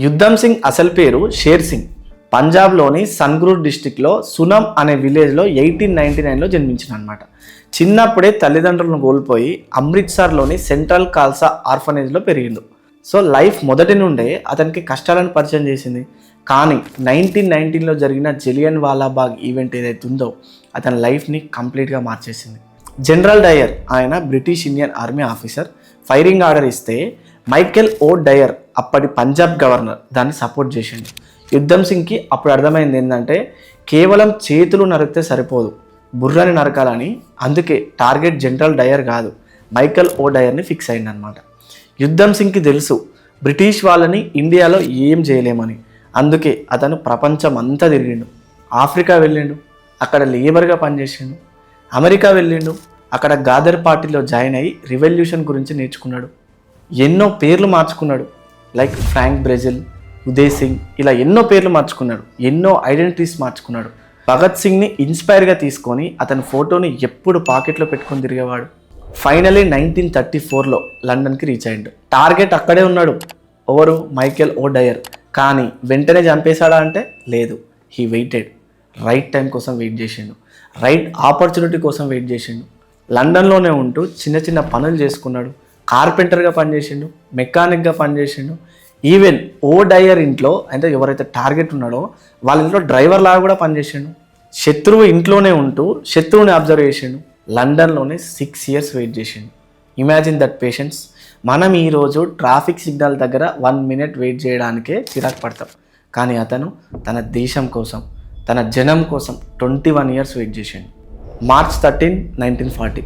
యుద్ధం సింగ్ అసలు పేరు షేర్ సింగ్. పంజాబ్లోని సన్గ్రూర్ డిస్టిక్లో సునమ్ అనే విలేజ్లో 1899లో జన్మించిన అనమాట. చిన్నప్పుడే తల్లిదండ్రులను కోల్పోయి అమృత్సర్లోని సెంట్రల్ ఖాల్సా ఆర్ఫనేజ్లో పెరిగిండు. సో లైఫ్ మొదటి నుండే అతనికి కష్టాలను పరిచయం చేసింది. కానీ 1919లో జరిగిన జలియన్ వాలాబాగ్ ఈవెంట్ ఏదైతే ఉందో అతని లైఫ్ని కంప్లీట్గా మార్చేసింది. జనరల్ డయర్ ఆయన British Indian army officer. Firing order ఇస్తే మైకేల్ ఓ డయర్ అప్పటి పంజాబ్ గవర్నర్ దాన్ని సపోర్ట్ చేసిండు. యుద్ధం సింగ్కి అప్పుడు అర్థమైంది ఏంటంటే కేవలం చేతులు నరికితే సరిపోదు, బుర్రని నరకాలని. అందుకే టార్గెట్ జనరల్ డయర్ కాదు, మైకేల్ ఓ డయర్ని ఫిక్స్ అయింది అనమాట. యుద్ధం సింగ్కి తెలుసు బ్రిటిష్ వాళ్ళని ఇండియాలో ఏం చేయలేమని. అందుకే అతను ప్రపంచం అంతా తిరిగిండు. ఆఫ్రికా వెళ్ళిండు, అక్కడ లేబర్గా పనిచేసిండు. అమెరికా వెళ్ళిండు, అక్కడ గాదర్ పార్టీలో జాయిన్ అయ్యి రివల్యూషన్ గురించి నేర్చుకున్నాడు. ఎన్నో పేర్లు మార్చుకున్నాడు, like Frank Brazil, Uday Singh, ఇలా ఎన్నో పేర్లు మార్చుకున్నాడు. ఎన్నో ఐడెంటిటీస్ మార్చుకున్నాడు. భగత్ సింగ్ని ఇన్స్పైర్గా తీసుకొని అతని ఫోటోని ఎప్పుడు పాకెట్లో పెట్టుకొని తిరిగేవాడు. ఫైనలీ 1934లో లండన్కి రీచ్ అయ్యిండు. టార్గెట్ అక్కడే ఉన్నాడు, ఎవరు? మైకేల్ ఓ డయర్. కానీ వెంటనే చంపేశాడా అంటే లేదు. He weighted. రైట్ టైం కోసం వెయిట్ చేసిండు, రైట్ ఆపర్చునిటీ కోసం వెయిట్ చేసిండు. లండన్లోనే ఉంటూ చిన్న చిన్న పనులు చేసుకున్నాడు. కార్పెంటర్గా పనిచేసిండు, మెకానిక్గా పనిచేసిండు. ఈవెన్ ఓ డయర్ ఇంట్లో అంటే ఎవరైతే టార్గెట్ ఉన్నాడో వాళ్ళ ఇంట్లో డ్రైవర్ లాగా కూడా పనిచేసిండు. శత్రువు ఇంట్లోనే ఉంటూ శత్రువుని అబ్జర్వ్ చేసిండు. లండన్లోనే 6 years వెయిట్ చేసిండు. Imagine that patience. మనం ఈరోజు ట్రాఫిక్ సిగ్నల్ దగ్గర 1 minute వెయిట్ చేయడానికే చిరాకు పడతాం. కానీ అతను తన దేశం కోసం, తన జనం కోసం 21 years వెయిట్ చేసిండు. March 13, 1940.